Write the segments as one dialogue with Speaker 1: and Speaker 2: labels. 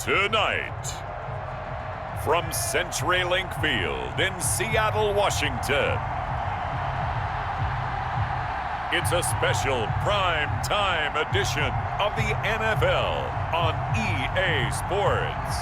Speaker 1: Tonight, from CenturyLink Field in Seattle, Washington, it's a special prime time edition of the NFL on EA Sports.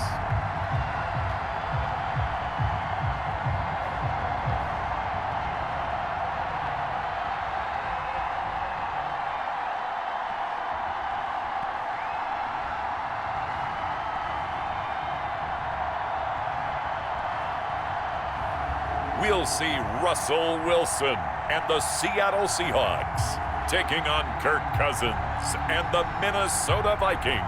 Speaker 1: We'll see Russell Wilson and the Seattle Seahawks taking on Kirk Cousins and the Minnesota Vikings.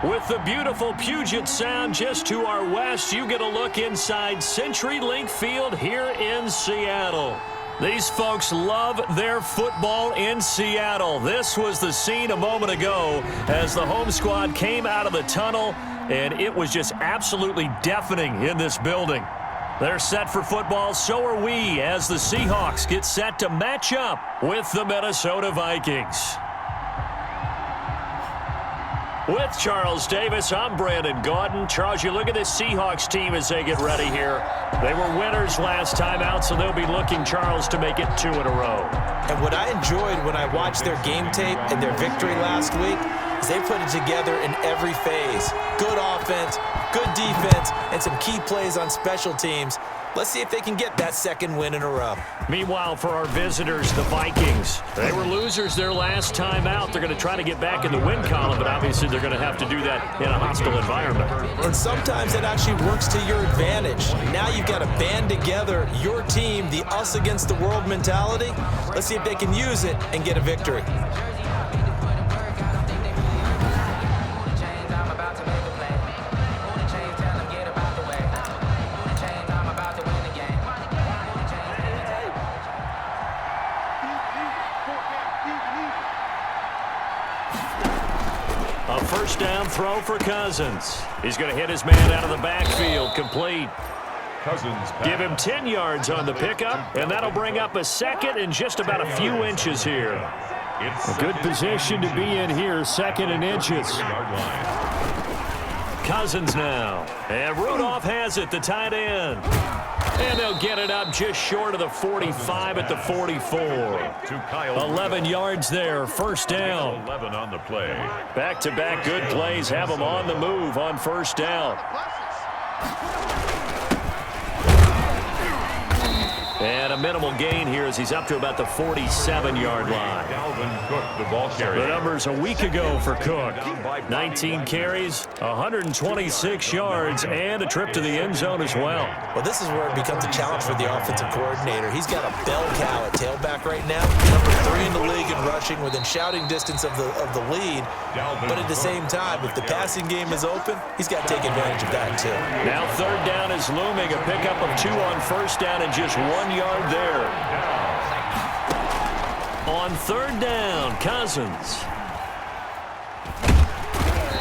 Speaker 2: With the beautiful Puget Sound just to our west, you get a look inside CenturyLink Field here in Seattle. These folks love their football in Seattle. This was the scene a moment ago as the home squad came out of the tunnel, and it was just absolutely deafening in this building. They're set for football, so are we, as the Seahawks get set to match up with the Minnesota Vikings. With Charles Davis, I'm Brandon Gaudin. Charles, you look at this Seahawks team as they get ready here. They were winners last time out, so they'll be looking, Charles, to make it 2 in a row.
Speaker 3: And what I enjoyed when I watched their game tape and their victory last week is they put it together in every phase. Good offense, good defense, and some key plays on special teams. Let's see if they can get that second win in a row.
Speaker 2: Meanwhile, for our visitors, the Vikings, they were losers their last time out. They're going to try to get back in the win column, but obviously they're going to have to do that in a hostile environment.
Speaker 3: And sometimes that actually works to your advantage. Now you've got to band together your team, the us against the world mentality. Let's see if they can use it and get a victory.
Speaker 2: A first down throw for Cousins. He's going to hit his man out of the backfield, complete.
Speaker 1: Cousins
Speaker 2: Give him 10 yards on the pickup, and that'll bring up a second and just about a few inches here. A good position to be in here, second and inches. Cousins now. And Rudolph has it, the tight end. And they'll get it up just short of the 45 at the 44. 11 yards there, first down.
Speaker 1: 11 on the play.
Speaker 2: Back-to-back good plays have them on the move on first down. And a minimal gain here as he's up to about the 47-yard line.
Speaker 1: Cook, the ball carrier.
Speaker 2: The numbers a week ago for Cook. 19 carries, 126 yards, and a trip to the end zone as well.
Speaker 3: Well, this is where it becomes a challenge for the offensive coordinator. He's got a bell cow at tailback right now. Number 3 in the league in rushing within shouting distance of the lead. But at the same time, if the passing game is open, he's got to take advantage of that too.
Speaker 2: Now third down is looming. A pickup of 2 on first down and just 1 yard there. On third down, Cousins.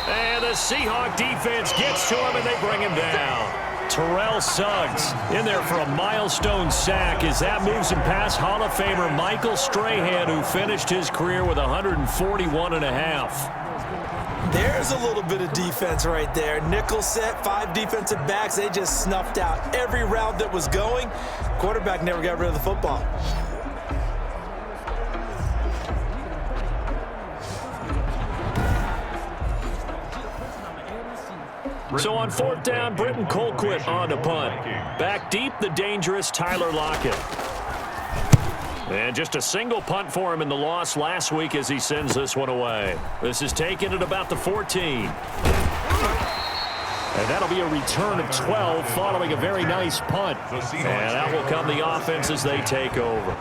Speaker 2: And the Seahawk defense gets to him, and they bring him down. Terrell Suggs in there for a milestone sack as that moves him past Hall of Famer Michael Strahan, who finished his career with 141.5.
Speaker 3: There's a little bit of defense right there. Nickel set, 5 defensive backs. They just snuffed out every route that was going. Quarterback never got rid of the football.
Speaker 2: So on fourth down, Britton Colquitt on the punt. Back deep, the dangerous Tyler Lockett. And just a single punt for him in the loss last week as he sends this one away. This is taken at about the 14. And that'll be a return of 12 following a very nice punt. And out will come the offense as they take over.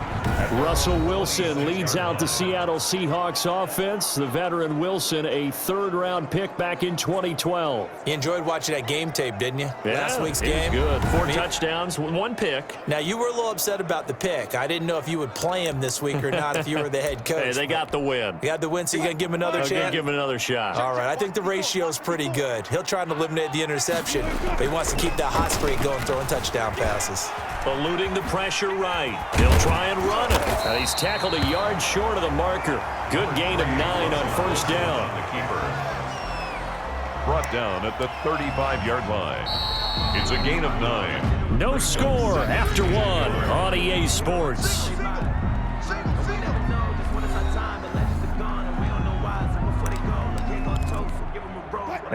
Speaker 2: Russell Wilson leads out the Seattle Seahawks offense. The veteran Wilson, a third-round pick back in 2012.
Speaker 3: You enjoyed watching that game tape, didn't you?
Speaker 2: Yeah,
Speaker 3: Last week's game.
Speaker 2: Good. 4 touchdowns, 1 pick.
Speaker 3: Now, you were a little upset about the pick. I didn't know if you would play him this week or not if you were the head coach.
Speaker 2: Hey, they got the win.
Speaker 3: You got the win, so you're going to give him another chance?
Speaker 2: I'm going to give him another shot.
Speaker 3: All right, I think the ratio's pretty good. He'll try and eliminate the interception, but he wants to keep that hot streak going, throwing touchdown passes.
Speaker 2: Eluding the pressure right. He'll try and run it. And he's tackled a yard short of the marker. Good gain of 9 on first down.
Speaker 1: brought down at the 35-yard line. It's a gain of 9.
Speaker 2: No score after 1 on EA Sports.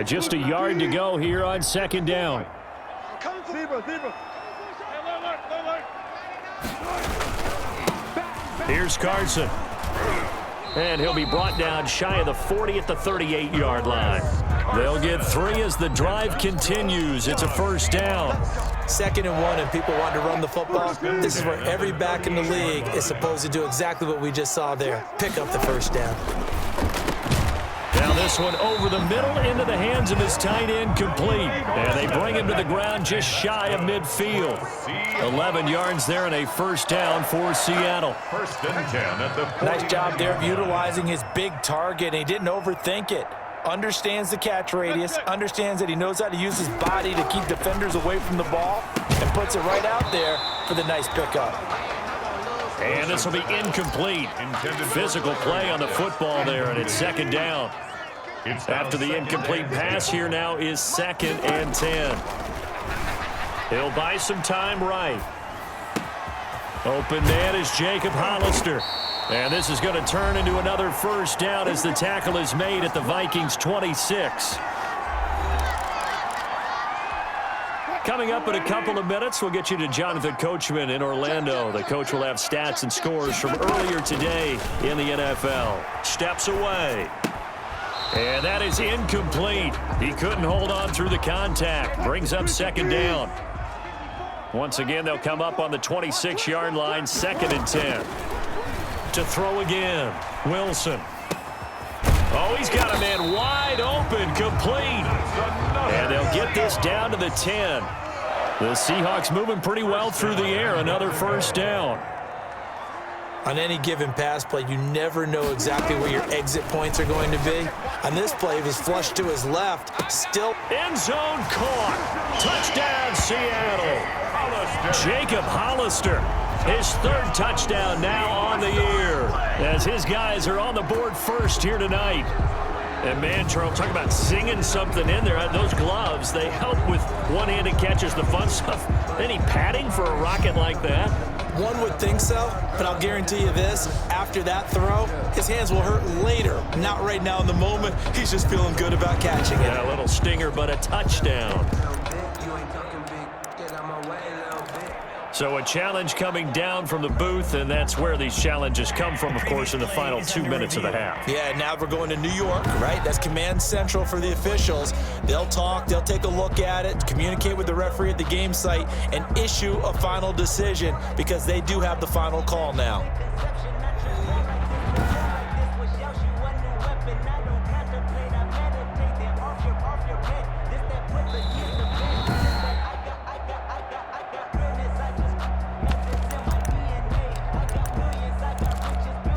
Speaker 2: Just a yard to go here on second down. Here's Carson. And he'll be brought down shy of the 40 at the 38-yard line. They'll get 3 as the drive continues. It's a first down.
Speaker 3: 2nd and 1, and people want to run the football. This is where every back in the league is supposed to do exactly what we just saw there. Pick up the first down.
Speaker 2: Now this one over the middle into the hands of his tight end, complete. And they bring him to the ground just shy of midfield. 11 yards there and a first down for Seattle.
Speaker 1: First and 10 at the 40.
Speaker 3: Nice job there of utilizing his big target. He didn't overthink it. Understands the catch radius, understands that he knows how to use his body to keep defenders away from the ball, and puts it right out there for the nice pickup.
Speaker 2: And this will be incomplete. Physical play on the football there, and it's second down. After the incomplete pass, here now is 2nd and 10. He'll buy some time right. Open man is Jacob Hollister. And this is going to turn into another first down as the tackle is made at the Vikings 26. Coming up in a couple of minutes, we'll get you to Jonathan Coachman in Orlando. The coach will have stats and scores from earlier today in the NFL. Steps away. And that is incomplete. He couldn't hold on through the contact. Brings up second down. Once again, they'll come up on the 26-yard line, 2nd and 10. To throw again, Wilson. Oh, he's got a man wide open, complete. And they'll get this down to the 10. The Seahawks moving pretty well through the air. Another first down.
Speaker 3: On any given pass play, you never know exactly where your exit points are going to be. On this play, it was flushed to his left. Still.
Speaker 2: End zone caught. Touchdown, Seattle. Jacob Hollister. His 3rd touchdown now on the year as his guys are on the board first here tonight. And man, Charles, talk about singing something in there. Those gloves, they help with one-handed catches, the fun stuff. Any padding for a rocket like that?
Speaker 3: One would think so, but I'll guarantee you this. After that throw, his hands will hurt later. Not right now in the moment. He's just feeling good about catching it.
Speaker 2: Yeah, a little stinger, but a touchdown. So a challenge coming down from the booth, and that's where these challenges come from, of course, in the final 2 minutes of the half.
Speaker 3: Yeah, now we're going to New York, right? That's command central for the officials. They'll talk, they'll take a look at it, communicate with the referee at the game site, and issue a final decision because they do have the final call now.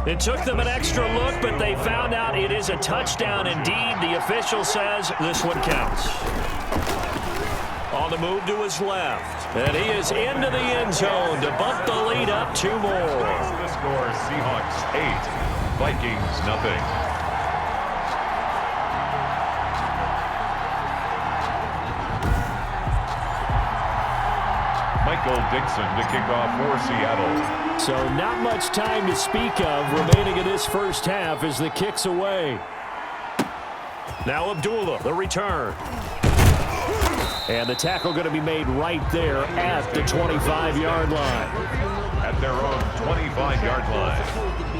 Speaker 2: It took them an extra look, but they found out it is a touchdown indeed. The official says this one counts. On the move to his left. And he is into the end zone to bump the lead up 2 more.
Speaker 1: The score, Seahawks 8, Vikings 0. Michael Dixon to kick off for Seattle.
Speaker 2: So not much time to speak of remaining in this first half as the kick's away. Now Abdullah, the return. And the tackle going to be made right there at the 25-yard line.
Speaker 1: At their own 25-yard line.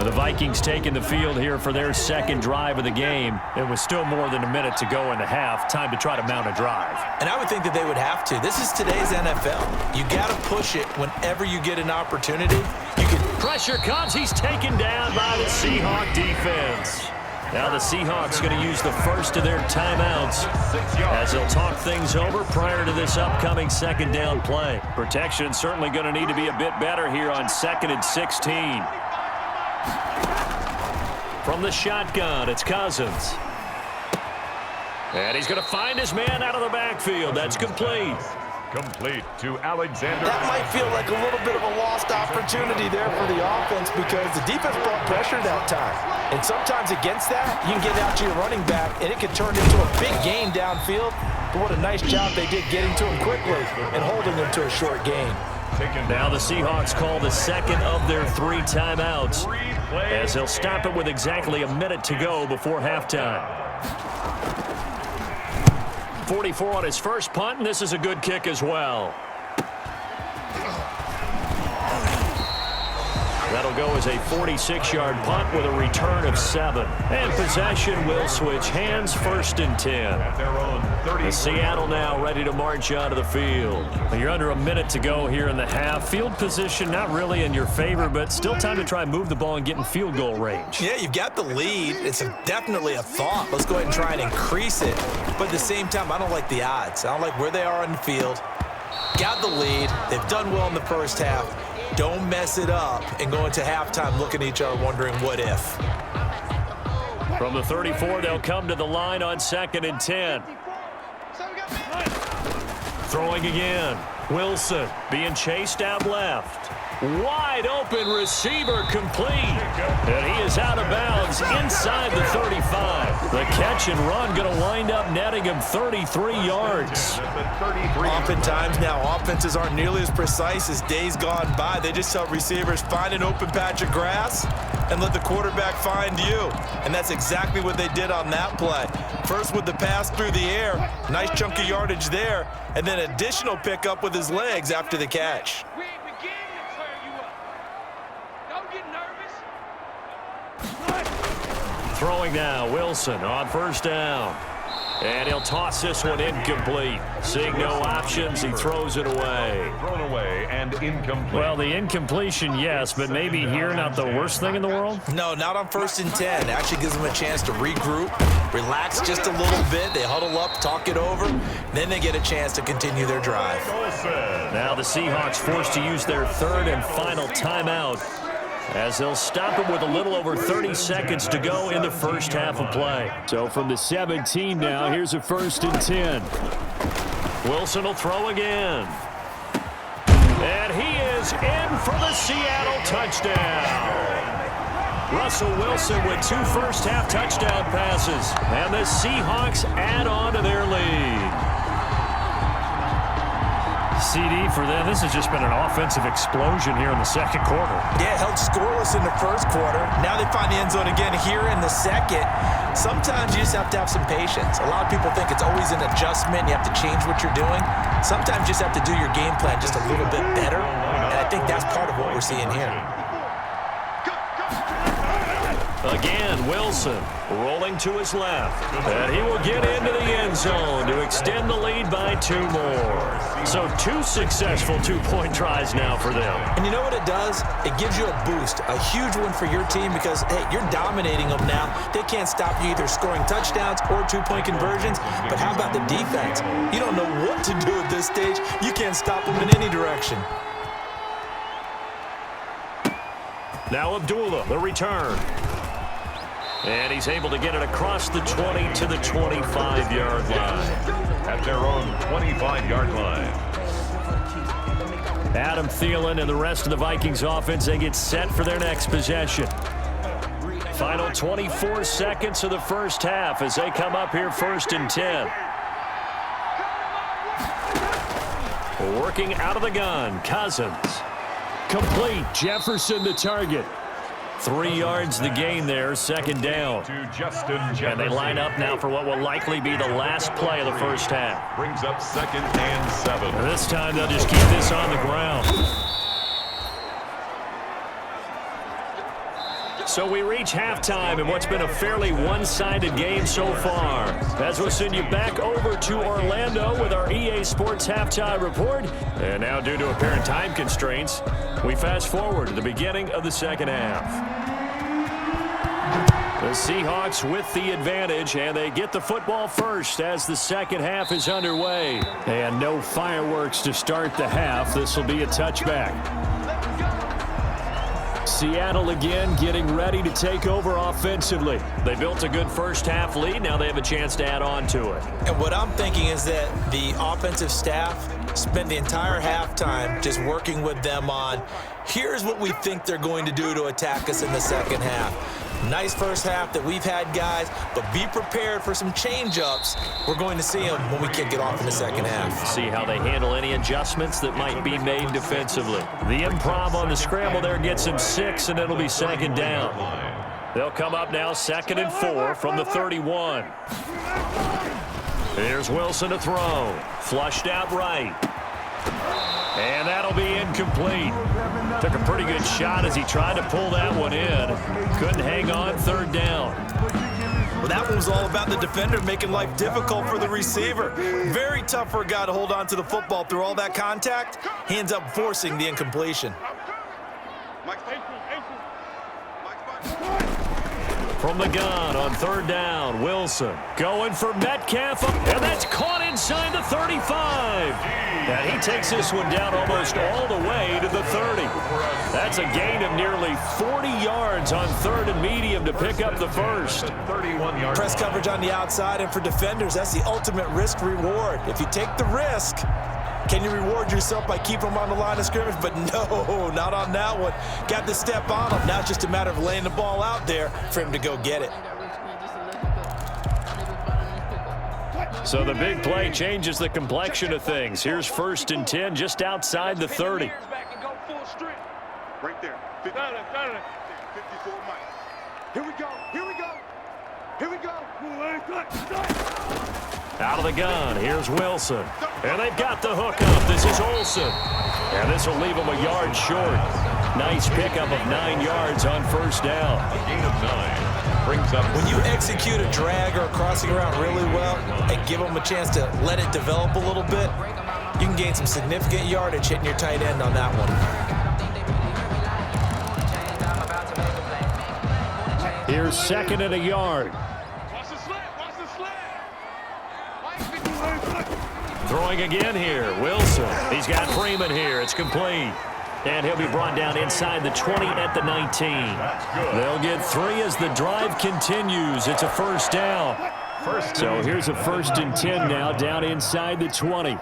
Speaker 2: The Vikings taking the field here for their 2nd drive of the game. It was still more than a minute to go in the half. Time to try to mount a drive.
Speaker 3: And I would think that they would have to. This is today's NFL. You got to push it whenever you get an opportunity. You can.
Speaker 2: Pressure comes. He's taken down by the Seahawk defense. Now the Seahawks going to use the first of their timeouts as they'll talk things over prior to this upcoming 2nd down play. Protection certainly going to need to be a bit better here on 2nd and 16. From the shotgun, it's Cousins. And he's going to find his man out of the backfield. That's complete.
Speaker 1: Complete to Alexander.
Speaker 3: That might feel like a little bit of a lost opportunity there for the offense because the defense brought pressure that time. And sometimes against that, you can get out to your running back, and it can turn into a big gain downfield. But what a nice job they did getting to him quickly and holding him to a short gain.
Speaker 2: Now the Seahawks call the second of their 3 timeouts as they'll stop it with exactly a minute to go before halftime. 44 on his first punt, and this is a good kick as well. That'll go as a 46-yard punt with a return of 7. And possession will switch hands, 1st and 10. The Seattle now ready to march out of the field. You're under a minute to go here in the half. Field position not really in your favor, but still time to try and move the ball and get in field goal range.
Speaker 3: Yeah, you've got the lead. It's definitely a thought. Let's go ahead and try and increase it. But at the same time, I don't like the odds. I don't like where they are on the field. Got the lead. They've done well in the first half. Don't mess it up and go into halftime looking at each other wondering what if.
Speaker 2: From the 34, they'll come to the line on 2nd and 10. Throwing again. Wilson being chased out left. Wide open receiver complete. And he is out of bounds inside the 35. The catch and run going to wind up netting him 33 yards.
Speaker 3: Oftentimes now offenses aren't nearly as precise as days gone by. They just tell receivers, find an open patch of grass and let the quarterback find you. And that's exactly what they did on that play. First with the pass through the air. Nice chunk of yardage there. And then additional pickup with his legs after the catch.
Speaker 2: Throwing now, Wilson on 1st down. And he'll toss this one incomplete. Seeing no options, he throws it away.
Speaker 1: Thrown away and incomplete.
Speaker 2: Well, the incompletion, yes, but maybe here not the worst thing in the world?
Speaker 3: No, not on 1st and 10. Actually gives them a chance to regroup, relax just a little bit. They huddle up, talk it over, then they get a chance to continue their drive.
Speaker 2: Now the Seahawks forced to use their 3rd and final timeout as they'll stop it with a little over 30 seconds to go in the first half of play. So from the 17 now, here's a 1st and 10. Wilson will throw again. And he is in for the Seattle touchdown. Russell Wilson with 2 first-half touchdown passes. And the Seahawks add on to their lead. CD for them. This has just been an offensive explosion here in the second quarter.
Speaker 3: Yeah, held scoreless in the first quarter. Now they find the end zone again here in the second. Sometimes you just have to have some patience. A lot of people think it's always an adjustment. You have to change what you're doing. Sometimes you just have to do your game plan just a little bit better. And I think that's part of what we're seeing here.
Speaker 2: Again, Wilson rolling to his left. And he will get into the end zone to extend the lead by 2 more. So 2 successful 2-point tries now for them.
Speaker 3: And you know what it does? It gives you a boost, a huge one for your team because, hey, you're dominating them now. They can't stop you either scoring touchdowns or 2-point conversions. But how about the defense? You don't know what to do at this stage. You can't stop them in any direction.
Speaker 2: Now Abdullah, the return. And he's able to get it across the 20 to the 25-yard line.
Speaker 1: At their own 25-yard line.
Speaker 2: Adam Thielen and the rest of the Vikings offense, they get set for their next possession. Final 24 seconds of the first half as they come up here 1st and 10. Working out of the gun, Cousins. Complete, Jefferson the target. 3 yards the gain there, 2nd down.
Speaker 1: To Justin Jefferson.
Speaker 2: And they line up now for what will likely be the last play of the first half.
Speaker 1: Brings up 2nd and 7.
Speaker 2: And this time they'll just keep this on the ground. So we reach halftime in what's been a fairly one-sided game so far. As we'll send you back over to Orlando with our EA Sports Halftime Report. And now, due to apparent time constraints, we fast forward to the beginning of the second half. The Seahawks with the advantage, and they get the football first as the second half is underway. And no fireworks to start the half. This will be a touchback. Seattle again getting ready to take over offensively. They built a good first-half lead. Now they have a chance to add on to it.
Speaker 3: And what I'm thinking is that the offensive staff spend the entire halftime just working with them on, here's what we think they're going to do to attack us in the second half. Nice first half that we've had, guys, but be prepared for some change-ups. We're going to see them when we kick it off in the second half.
Speaker 2: See how they handle any adjustments that might be made defensively. The improv on the scramble there gets him 6, and it'll be second down. They'll come up now 2nd and 4 from the 31. Here's Wilson to throw. Flushed out right. And that'll be incomplete. Took a pretty good shot as he tried to pull that one in. Couldn't hang on, 3rd down.
Speaker 3: Well, that one was all about the defender making life difficult for the receiver. Very tough for a guy to hold on to the football through all that contact. He ends up forcing the incompletion.
Speaker 2: From the gun on 3rd down, Wilson going for Metcalf, and that's caught inside the 35. And he takes this one down almost all the way to the 30. That's a gain of nearly 40 yards on 3rd and medium to pick up the first.
Speaker 3: Press coverage on the outside, and for defenders, that's the ultimate risk reward. If you take the risk, can you reward yourself by keeping them on the line of scrimmage? But no, not on that one. Got to step on him. Now it's just a matter of laying the ball out there for him to go get it.
Speaker 2: So the big play changes the complexion of things. Here's 1st and 10 just outside the 30.
Speaker 4: Right there. 54 Mike. Here we go. Here we go. Here we go.
Speaker 2: Out of the gun, here's Wilson. And they've got the hook up. This is Olsen. And this will leave him a yard short. Nice pickup of 9 yards on 1st down.
Speaker 1: A gain of 9 brings up.
Speaker 3: When you execute a drag or a crossing route really well and give them a chance to let it develop a little bit, you can gain some significant yardage hitting your tight end on that one.
Speaker 2: Here's 2nd and a yard. Throwing again here, Wilson. He's got Freeman here. It's complete. And he'll be brought down inside the 20 at the 19. They'll get 3 as the drive continues. It's a 1st down. So here's a 1st and 10 now down inside the 20.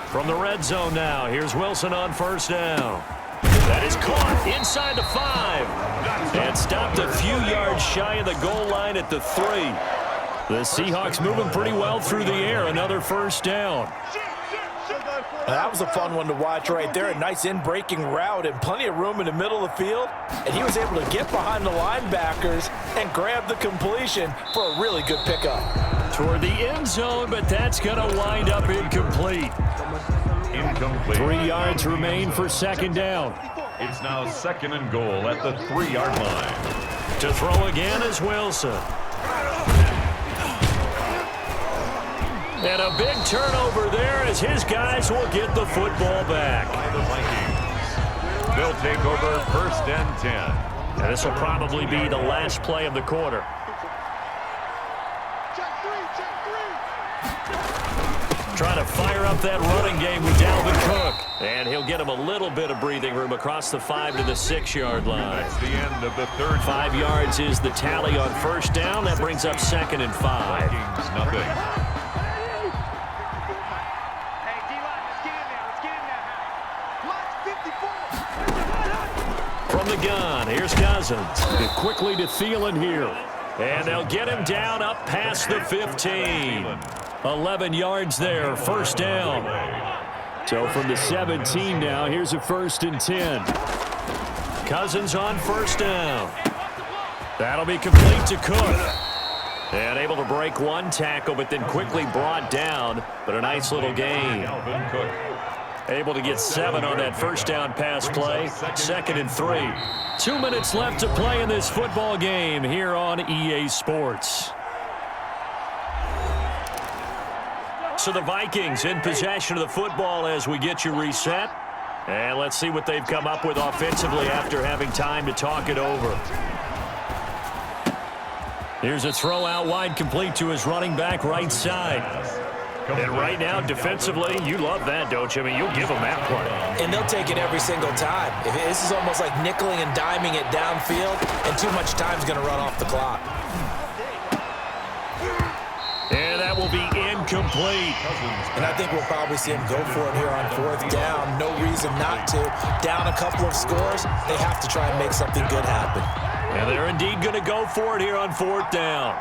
Speaker 2: From the red zone now, here's Wilson on 1st down. That is caught inside the 5. And stopped a few yards shy of the goal line at the 3. The Seahawks moving pretty well through the air. Another 1st down.
Speaker 3: That was a fun one to watch right there. A nice in-breaking route and plenty of room in the middle of the field. And he was able to get behind the linebackers and grab the completion for a really good pickup.
Speaker 2: Toward the end zone, but that's going to wind up incomplete.
Speaker 1: Incomplete.
Speaker 2: 3 yards remain for 2nd down.
Speaker 1: It's now 2nd and goal at the 3-yard line.
Speaker 2: To throw again is Wilson. And a big turnover there as his guys will get the football back.
Speaker 1: By the Vikings. They'll take over 1st and 10.
Speaker 2: And this will probably be the last play of the quarter. Trying to fire up that running game with Dalvin Cook. And he'll get him a little bit of breathing room across the 5 to the 6-yard line.
Speaker 1: That's the end of the 3rd.
Speaker 2: 5 yards is the tally on 1st down. That brings up 2nd and 5.
Speaker 1: Vikings, nothing.
Speaker 2: From the gun, here's Cousins. Quickly to Thielen here. And they'll get him down up past the 15. 11 yards there, 1st down. So from the 17 now, here's a 1st and 10. Cousins on 1st down. That'll be complete to Cook. And able to break one tackle, but then quickly brought down. But a nice little gain.
Speaker 1: Dalvin Cook.
Speaker 2: Able to get 7 on that 1st down pass play. 2nd and 3. 2 minutes left to play in this football game here on EA Sports. So the Vikings in possession of the football as we get you reset. And let's see what they've come up with offensively after having time to talk it over. Here's a throw out wide complete to his running back right side. And right now, defensively, you love that, don't you? I mean, you'll give them that play.
Speaker 3: And they'll take it every single time. This is almost like nickeling and diming it downfield, and too much time's going to run off the clock.
Speaker 2: And that will be incomplete.
Speaker 3: And I think we'll probably see him go for it here on 4th down. No reason not to. Down a couple of scores, they have to try and make something good happen.
Speaker 2: And they're indeed going to go for it here on 4th down.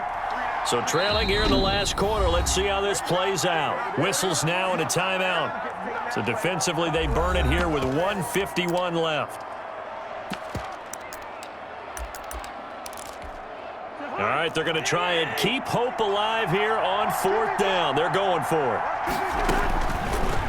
Speaker 2: So trailing here in the last quarter, let's see how this plays out. Whistles now and a timeout. So defensively, they burn it here with 1:51 left. All right, they're going to try and keep hope alive here on 4th down. They're going for it.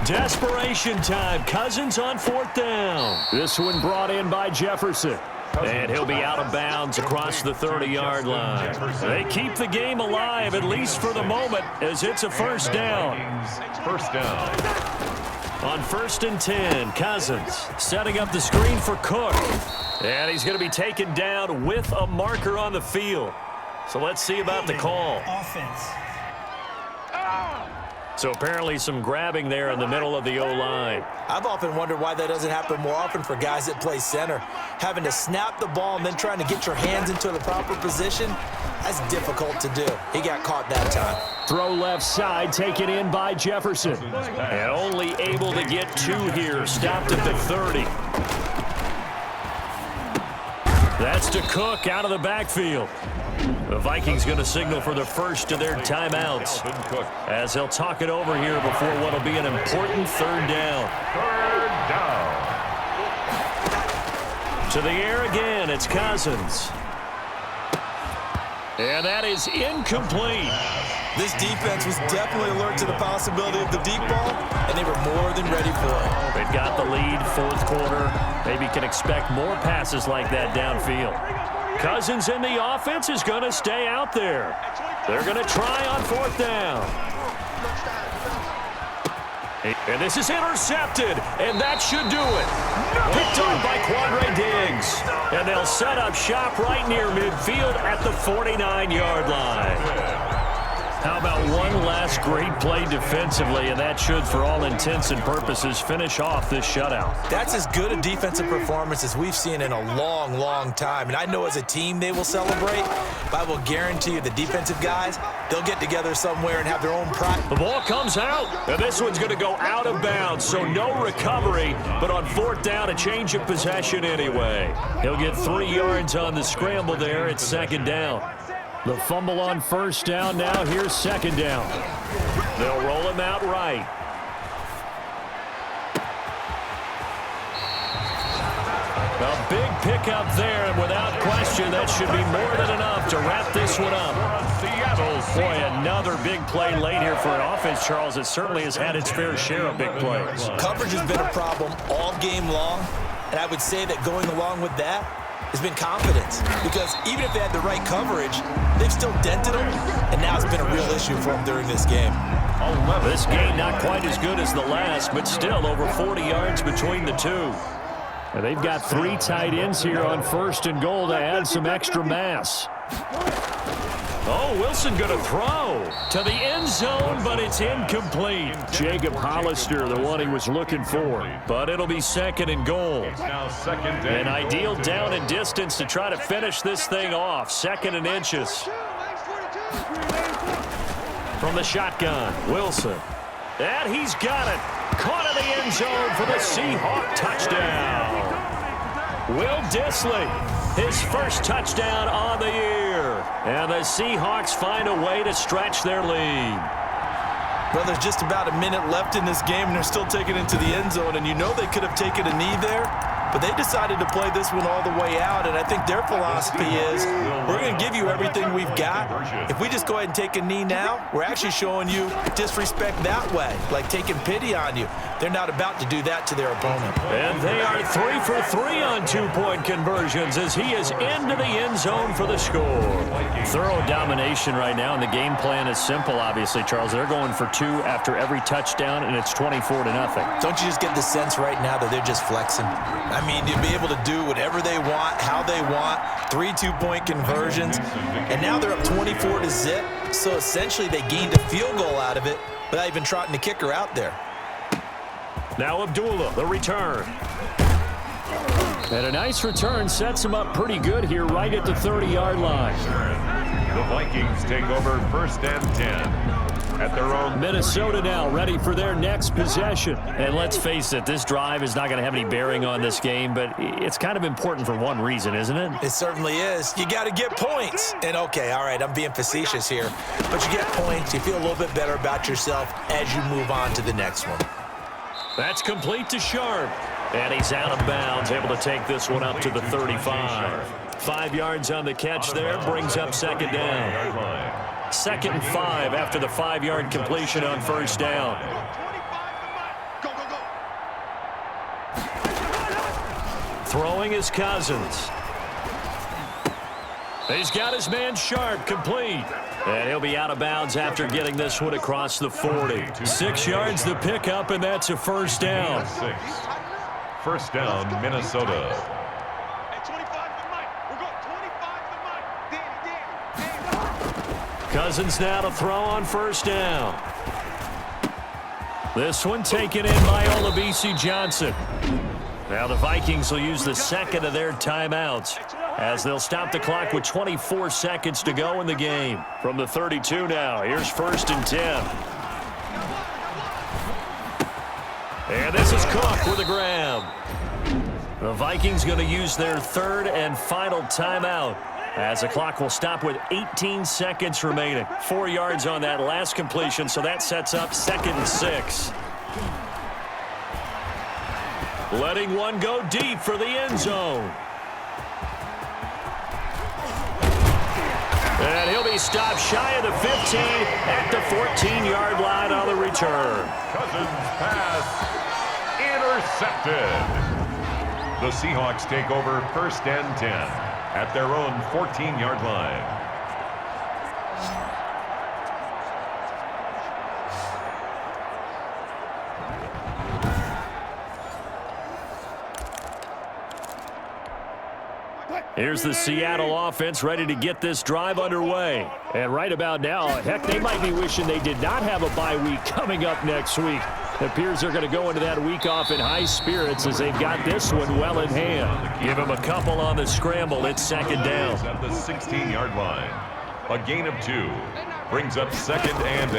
Speaker 2: Desperation time. Cousins on 4th down. This one brought in by Jefferson. And he'll be out of bounds across the 30-yard line. They keep the game alive, at least for the moment, as it's a 1st down.
Speaker 1: First down.
Speaker 2: On 1st and 10, Cousins setting up the screen for Cook. And he's going to be taken down with a marker on the field. So let's see about the call.
Speaker 5: Offense.
Speaker 2: So apparently some grabbing there in the middle of the O-line.
Speaker 3: I've often wondered why that doesn't happen more often for guys that play center. Having to snap the ball and then trying to get your hands into the proper position, that's difficult to do. He got caught that time.
Speaker 2: Throw left side, taken in by Jefferson. And only able to get 2 here, stopped at the 30. That's to Cook out of the backfield. The Vikings going to signal for the first of their timeouts as they'll talk it over here before what will be an important 3rd down. To the air again, it's Cousins. And that is incomplete.
Speaker 3: This defense was definitely alert to the possibility of the deep ball, and they were more than ready for it.
Speaker 2: They've got the lead, 4th quarter. Maybe can expect more passes like that downfield. Cousins in the offense is going to stay out there. They're going to try on 4th down. And this is intercepted, and that should do it. Picked off by Quandre Diggs. And they'll set up shop right near midfield at the 49-yard line. How about one last great play defensively, and that should, for all intents and purposes, finish off this shutout.
Speaker 3: That's as good a defensive performance as we've seen in a long, long time. And I know as a team they will celebrate, but I will guarantee you the defensive guys, they'll get together somewhere and have their own pride.
Speaker 2: The ball comes out, and this one's going to go out of bounds, so no recovery, but on 4th down, a change of possession anyway. He'll get 3 yards on the scramble there. It's 2nd down. The fumble on 1st down. Now here's 2nd down. They'll roll him out right. A big pickup there, and without question, that should be more than enough to wrap this one up. Boy, another big play late here for an offense, Charles. It certainly has had its fair share of big plays.
Speaker 3: Coverage has been a problem all game long, and I would say that going along with that has been confidence, because even if they had the right coverage, they've still dented them, and now it's been a real issue for them during this game.
Speaker 2: This game not quite as good as the last, but still over 40 yards between the two. And they've got 3 tight ends here on 1st and goal to add some extra mass. Oh, Wilson going to throw to the end zone, but it's incomplete. Jacob Hollister, the one he was looking for. But it'll be 2nd and goal. An ideal down and distance to try to finish this thing off. 2nd and inches. From the shotgun, Wilson. And he's got it. Caught in the end zone for the Seahawks touchdown. Will Dissly, his first touchdown on the year. And the Seahawks find a way to stretch their lead.
Speaker 3: Well, there's just about a minute left in this game, and they're still taking it into the end zone. And you know they could have taken a knee there, but they decided to play this one all the way out. And I think their philosophy is, we're going to give you everything we've got. If we just go ahead and take a knee now, we're actually showing you disrespect that way, like taking pity on you. They're not about to do that to their opponent.
Speaker 2: And they are 3 for 3 on 2-point conversions as he is into the end zone for the score. Thorough domination right now, and the game plan is simple, obviously, Charles. They're going for 2 after every touchdown, and it's 24-0.
Speaker 3: Don't you just get the sense right now that they're just flexing? I mean, to be able to do whatever they want, how they want, 3 2-point conversions, and now they're up 24-0. So essentially they gained a field goal out of it, without even trotting the kicker out there.
Speaker 2: Now Abdullah, the return. And a nice return sets him up pretty good here right at the 30-yard line.
Speaker 1: The Vikings take over 1st and 10. At their own
Speaker 2: Minnesota now ready for their next possession. And let's face it, this drive is not going to have any bearing on this game, but it's kind of important for one reason, isn't it?
Speaker 3: It certainly is. You got to get points. And, okay, all right, I'm being facetious here. But you get points, you feel a little bit better about yourself as you move on to the next one.
Speaker 2: That's complete to Sharp. And he's out of bounds, able to take this one up to the 35. 5 yards on the catch there, brings up 2nd down. 2nd and 5 after the 5-yard completion on 1st down. Throwing is Cousins. He's got his man Sharp complete. And he'll be out of bounds after getting this one across the 40. 6 yards the pickup, and that's a 1st down.
Speaker 1: 1st down, Minnesota.
Speaker 2: Cousins now to throw on 1st down. This one taken in by Olabisi Johnson. Now the Vikings will use the 2nd of their timeouts as they'll stop the clock with 24 seconds to go in the game. From the 32 now, here's 1st and 10. And this is Cook with a grab. The Vikings going to use their 3rd and final timeout as the clock will stop with 18 seconds remaining. 4 yards on that last completion, so that sets up 2nd and 6. Letting one go deep for the end zone. And he'll be stopped shy of the 15 at the 14-yard line on the return.
Speaker 1: Cousins pass intercepted. The Seahawks take over 1st and 10 at their own 14-yard line.
Speaker 2: Here's the Seattle offense ready to get this drive underway. And right about now, heck, they might be wishing they did not have a bye week coming up next week. It appears they're going to go into that week off in high spirits as they've got this one well in hand. Give them a couple on the scramble. It's 2nd down.
Speaker 1: At the 16-yard line. A gain of 2. Brings up 2nd and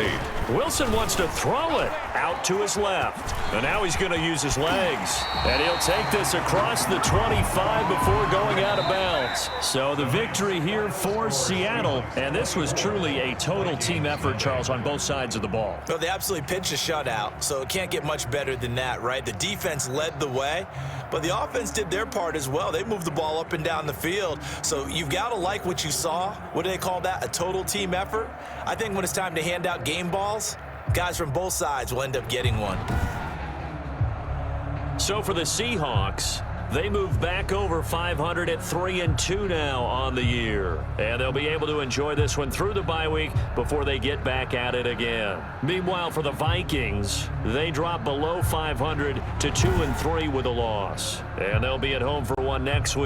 Speaker 1: 8.
Speaker 2: Wilson wants to throw it out to his left. And now he's going to use his legs. And he'll take this across the 25 before going out of bounds. So the victory here for Seattle. And this was truly a total team effort, Charles, on both sides of the ball.
Speaker 3: Well, they absolutely pitched a shutout, so it can't get much better than that, right? The defense led the way, but the offense did their part as well. They moved the ball up and down the field. So you've got to like what you saw. What do they call that? A total team effort? I think when it's time to hand out game balls, guys from both sides will end up getting one.
Speaker 2: So for the Seahawks, they move back over 500 at 3-2 now on the year. And they'll be able to enjoy this one through the bye week before they get back at it again. Meanwhile, for the Vikings, they drop below 500 to 2-3 with a loss. And they'll be at home for one next week.